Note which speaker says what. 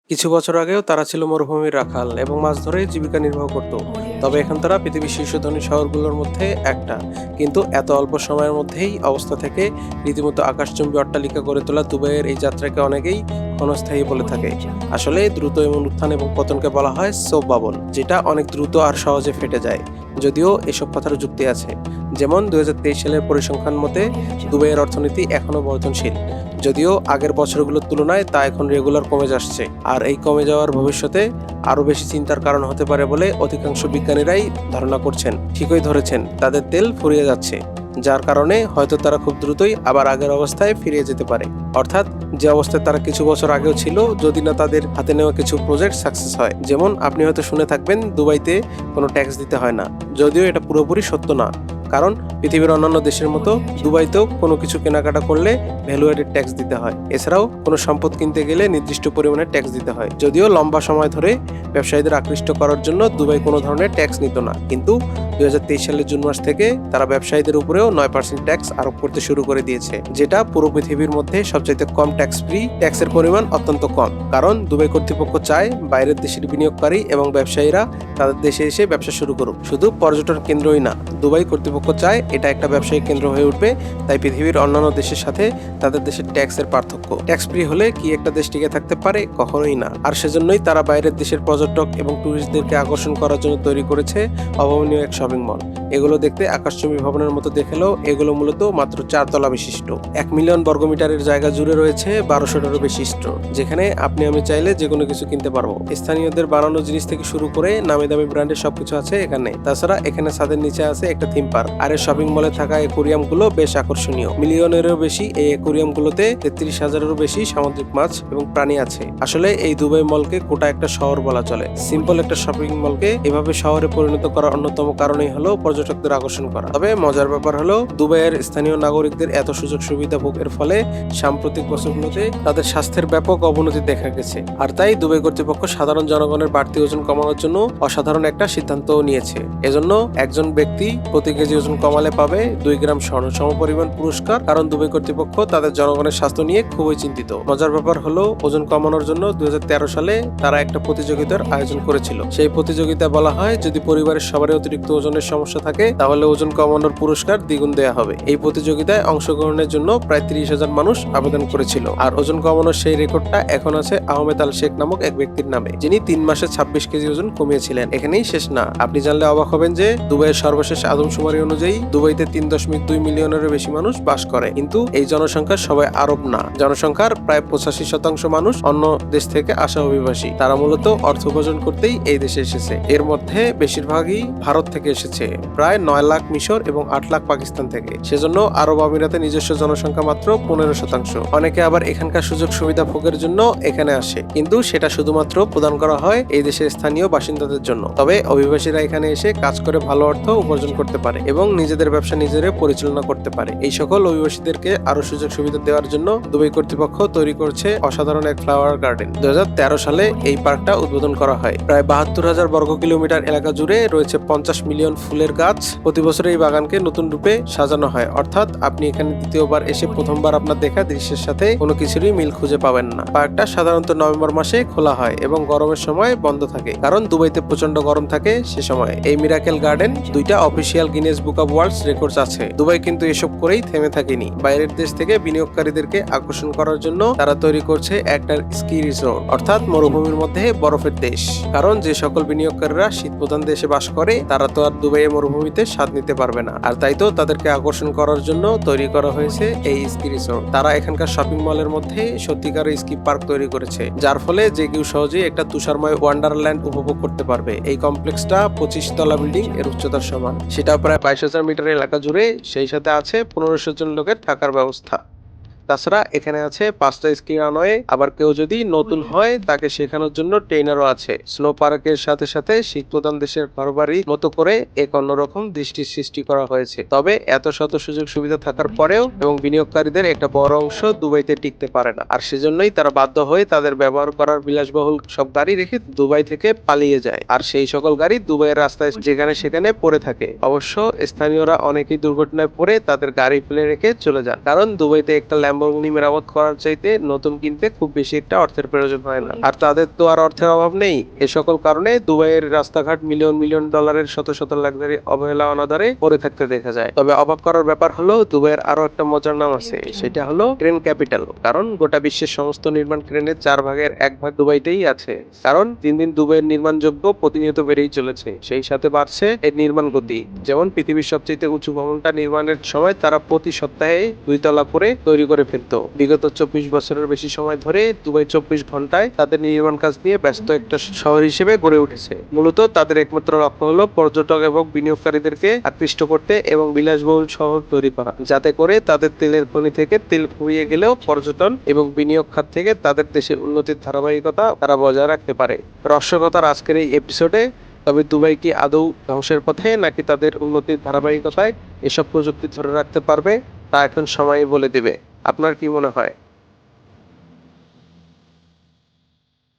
Speaker 1: কিছু বছর আগেও তারা ছিল মরুভূমির রাখাল এবং মাছ ধরে জীবিকা নির্বাহ করত। তবে এখন তারা পৃথিবীর শীর্ষ ধনী শহরগুলোর মধ্যে একটা। কিন্তু এত অল্প সময়ের মধ্যেই অবস্থা থেকে রীতিমতো আকাশচুম্বী অট্টালিকা গড়ে তোলা দুবাইয়ের এই যাত্রাকে অনেকেই ক্ষণস্থায়ী বলে থাকে। আসলে দ্রুত এমন উত্থান এবং পতনকে বলা হয় সোপ বাবল, যেটা অনেক দ্রুত আর সহজে ফেটে যায়। যদিও এসব কথার যুক্তি আছে, যেমন 2023 সালের পরিসংখ্যান মতে দুবাইয়ের অর্থনীতি এখনো বর্ধনশীল, যদিও আগের বছরগুলোর তুলনায় তা এখন রেগুলার কমে যাচ্ছে। আর এই কমে যাওয়ার ভবিষ্যতে আরও বেশি চিন্তার কারণ হতে পারে বলে অধিকাংশ বিজ্ঞানীরাই ধারণা করছেন। ঠিকই ধরেছেন, তাদের তেল ফুরিয়ে যাচ্ছে, যার কারণে হয়তো তারা খুব দ্রুতই আবার আগের অবস্থায় ফিরে যেতে পারে। অর্থাৎ যে অবস্থায় তারা কিছু বছর আগেও ছিল, যদি না তাদের হাতে নেওয়া কিছু প্রজেক্ট সাকসেস হয়। যেমন আপনি হয়তো শুনে থাকবেন দুবাইতে কোনো ট্যাক্স দিতে হয় না, যদিও এটা পুরোপুরি সত্য না। কারণ পৃথিবীর অন্যান্য দেশের মতো দুবাইতেও কোনো কিছু কেনাকাটা করলে ভ্যালু অ্যাডেড ট্যাক্স দিতে হয়। এছাড়াও কোনো সম্পদ কিনতে গেলে নির্দিষ্ট পরিমাণে ট্যাক্স দিতে হয়। যদিও লম্বা সময় ধরে ব্যবসায়ীদের আকৃষ্ট করার জন্য দুবাই কোনো ধরনের ট্যাক্স নিত না, কিন্তু 2023 সালের জুন মাস থেকে তারা ব্যবসায়ীদের উপরেও 9% ট্যাক্স আরোপ করতে শুরু করে দিয়েছে, যেটা পুরো পৃথিবীর মধ্যে সবচাইতে কম ট্যাক্স ফ্রি। ট্যাক্সের পরিমাণ অত্যন্ত কম, কারণ দুবাই কর্তৃপক্ষ চায় বাইরের দেশের বিনিয়োগকারী এবং ব্যবসায়ীরা তাদের দেশে এসে ব্যবসা শুরু করুক। শুধু পর্যটন কেন্দ্রই না, দুবাই কর্তৃপক্ষ চায় এটা একটা ব্যবসায়িক কেন্দ্র হয়ে উঠবে। তাই পৃথিবীর অন্যান্য দেশের সাথে তাদের দেশের ট্যাক্সের পার্থক্য। ট্যাক্স ফ্রি হলে কি একটা দেশ টিকে থাকতে পারে? কখনোই না। আর সেজন্যই তারা বাইরের দেশের পর্যটক এবং ট্যুরিস্টদেরকে আকর্ষণ করার জন্য তৈরি করেছে অভাবনীয় এক শপিং মল। এগুলো দেখতে আকাশচুম্বী ভবনের মতো দেখলেও এগুলো মূলত মাত্র 4 তলা বিশিষ্ট। 1 মিলিয়ন বর্গমিটারের জায়গা জুড়ে রয়েছে 1200টারও বেশি স্টোর, যেখানে আপনি আমি চাইলে যে কোনো কিছু কিনতে পারবো। স্থানীয়দের বানানো জিনিস থেকে শুরু করে নামি দামি ব্র্যান্ডের সবকিছু আছে এখানে। তাছাড়া এখানে ছাদের নিচে আছে একটা থিম পার্ক। আর এই শপিং মলে থাকা অ্যাকোরিয়াম গুলো বেশ আকর্ষণীয়। মিলিয়নেরও বেশি এই অ্যাকোরিয়াম গুলোতে 33,000-এরও বেশি সামুদ্রিক মাছ এবং প্রাণী আছে। আসলে এই দুবাই মলকে গোটা একটা শহর বলা চলে। সিম্পল একটা শপিং মলকে এভাবে শহরে পরিণত করার অন্যতম কারণই হলো পর্যটকদের আকর্ষণ করা। তবে মজার ব্যাপার হলো দুবাইয়ের স্থানীয় নাগরিকদের এত সুযোগ সুবিধা ভোগের ফলে সাম্প্রতিক বছরগুলোতে তাদের স্বাস্থ্যের ব্যাপক অবনতি দেখা গেছে। আর তাই দুবাই কর্তৃপক্ষ সাধারণ জনগণের বাড়তি ওজন কমানোর জন্য অসাধারণ একটা সিদ্ধান্ত নিয়েছে। এজন্য একজন ব্যক্তি প্রতি কেজি ওজন কমালে পাবে 2 গ্রাম স্বর্ণ সমপরিমাণ পুরস্কার, কারণ দুবাই কর্তৃপক্ষ তাদের জনগণের স্বাস্থ্য নিয়ে খুবই চিন্তিত। মজার ব্যাপার হলো ওজন কমানোর জন্য 2013 সালে তারা একটা প্রতিযোগিতার আয়োজন করেছিল। সেই প্রতিযোগিতা বলা হয় যদি পরিবারের সবারই অতিরিক্ত ওজনের সমস্যা থাকে তাহলে ওজন কমানোর পুরস্কার দ্বিগুণ দেয়া হবে। এই প্রতিযোগিতায় অংশগ্রহণের জন্য প্রায় 30,000 মানুষ আবেদন করেছিল। আর ওজন কমানোর সেই রেকর্ডটা এখন আছে আহমেদ আল শেখ নামক এক ব্যক্তির নামে, যিনি 3 মাসে 26 কেজি ওজন কমিয়েছিলেন। এখানেই শেষ না, আপনি জানলে অবাক হবেন যে দুবাইয়ের সর্বশেষ আদমশুমারি অনুযায়ী দুবাইতে 3.2 মিলিয়নেরও বেশি মানুষ বাস করে। কিন্তু এই জনসংখ্যার সবাই আরব না। জনসংখ্যার প্রায় 85% মানুষ অন্য দেশ থেকে আসা অভিবাসী। তারা মূলত অর্থ উপার্জন করতেই এই দেশে এসেছে। এর মধ্যে বেশিরভাগই ভারত থেকে এসেছে, প্রায় 9 লাখ মিশর এবং 8 লাখ পাকিস্তান থেকে। সেজন্য আরব আমিরাতে নিজস্ব জনসংখ্যা মাত্র 15%। অনেকে আবার এখানকার সুযোগ সুবিধা ভোগের জন্য এখানে আসে, কিন্তু সেটা শুধুমাত্র প্রদান করা হয় এই দেশের স্থানীয় বাসিন্দাদের জন্য। তবে অভিবাসীরা এখানে এসে কাজ করে ভালো অর্থ উপার্জন করতে পারে এবং নিজেদের ব্যবসা নিজেরা পরিচালনা করতে পারে। এই সকল অভিবাসীদেরকে আরো সুযোগ সুবিধা দেওয়ার জন্য দুবাই কর্তৃপক্ষ তৈরি করছে অসাধারণ এক ফ্লাওয়ার গার্ডেন। 2013 সালে এই পার্কটা উদ্বোধন করা হয়। প্রায় 72,000 বর্গ কিলোমিটার এলাকা জুড়ে রয়েছে 50 মিলিয়ন ফুলের গাছ। প্রতি বছর এই বাগানকে নতুন রূপে সাজানো হয়, অর্থাৎ আপনি এখানে দ্বিতীয়বার এসে প্রথমবার আপনার দেখা দৃশ্যের সাথে কোনো কিছুরই মিল খুঁজে পাবেন না। পার্কটা সাধারণত নভেম্বর মাসে খোলা হয় এবং গরমের সময় বন্ধ থাকে, কারণ দুবাইতে প্রচন্ড গরম থাকে সে সময়। এই মিরাকেল গার্ডেন 2টা official Guinness book of world records আছে। দুবাই কিন্তু এসব করেই থেমে থাকেনি। বাইরের দেশ থেকে বিনিয়োগকারীদেরকে আকর্ষণ করার জন্য তারা তৈরি করছে একটা স্কি রিসোর্ট, অর্থাৎ মরুভূমির মধ্যে বরফের দেশ। কারণ যে সকল বিনিয়োগকারীরা শীত প্রধান দেশে বাস করে তারা তো আর দুবাইয়ের মরুভূমিতে স্বাদ নিতে পারবে না। আর তাই তো তাদেরকে আকর্ষণ করার জন্য তৈরি করা হয়েছে এই স্কি রিসোর্ট। তারা এখানকার শপিং মলের মধ্যে সত্যিকার স্কি পার্ক তৈরি করেছে, যার ফলে যে কেউ সহজেই একটা তুষারময় ওয়ান্ডারল্যান্ড উপভোগ করতে পারবে। এই কমপ্লেক্সটা 25 তলা বিল্ডিং, এর উচ্চতার সমান। সেটা প্রায় 22,000 মিটার এলাকা জুড়ে। সেই সাথে আছে 1500 জন লোকের থাকার ব্যবস্থা। তাছাড়া এখানে আছে 5টা স্কি রানওয়ে। আবার কেউ যদি নতুন হয় তাকে শেখানোর জন্য ট্রেনারও আছে। স্নো পার্কের সাথে সাথে শীত প্রধান দেশের ঘরবাড়ির মতো করে এক অন্যরকম দৃষ্টির সৃষ্টি করা হয়েছে। তবে এত শত সুযোগ সুবিধা থাকার পরেও এবং বিনিয়োগকারীদের একটা বড় অংশ দুবাইতে টিকতে পারে না। আর সেজন্যই তারা বাধ্য হয়ে তাদের ব্যবহার করার বিলাসবহুল সব গাড়ি রেখে দুবাই থেকে পালিয়ে যায়। আর সেই সকল গাড়ি দুবাইয়ের রাস্তায় যেখানে সেখানে পড়ে থাকে। অবশ্য স্থানীয়রা অনেকেই দুর্ঘটনায় পড়ে তাদের গাড়ি ফেলে রেখে চলে যান, কারণ দুবাইতে একটা ল্যাম্বরগিনি মেরামত করার চাইতে নতুন কিনতে খুব বেশি একটা অর্থের প্রয়োজন হয় না। আর তাদের তো আর অর্থের অভাব নেই। এ সকল কারণে দুবাইয়ের রাস্তাঘাট মিলিয়ন মিলিয়ন ডলারের শত শত লাক্সারি অবহেলা অনাদরে পড়ে থাকতে দেখা যায়। তবে অবাক করার ব্যাপার হলো দুবাইয়ের আরো একটা মজার নাম আছে, সেটা হলো ক্রেন ক্যাপিটাল। কারণ গোটা বিশ্বের সমস্ত নির্মাণ ক্রেনের 4 ভাগের 1 ভাগ দুবাইতেই আছে। কারণ দিন দিন দুবাইয়ের নির্মাণযোগ্য প্রতিনিয়ত বেড়েই চলেছে, সেই সাথে বাড়ছে এর নির্মাণ গতি। যেমন পৃথিবীর সবচেয়ে উঁচু ভবনটা নির্মাণের সময় তারা প্রতি সপ্তাহে 2 তলা করে তৈরি করে ফেলত। বিগত 24 বছরের বেশি সময় ধরে দুবাই 24 ঘন্টায় তাদের নির্মাণ কাজ নিয়ে ব্যস্ত একটা শহর হিসেবে গড়ে উঠেছে। মূলত তাদের একমাত্র লক্ষ্য হলো পর্যটক এবং বিনিয়োগকারীদেরকে আকৃষ্ট করতে এবং বিলাসবহুল শহর তৈরি করা, যাতে করে তাদের তেলের খনি থেকে তেল ফুরিয়ে গেলেও পর্যটন এবং বিনিয়োগ খাত থেকে তাদের দেশের উন্নতির ধারাবাহিকতা তারা বজায় রাখতে পারে। রসকতার আজকের এই এপিসোডে তবে দুবাই কি আদৌ ধ্বংসের পথে, নাকি তাদের উন্নতির ধারাবাহিকতায় এসব প্রযুক্তি ধরে রাখতে পারবে, তা এখন সময়ই বলে দিবে। আপনার কি মনে হয়?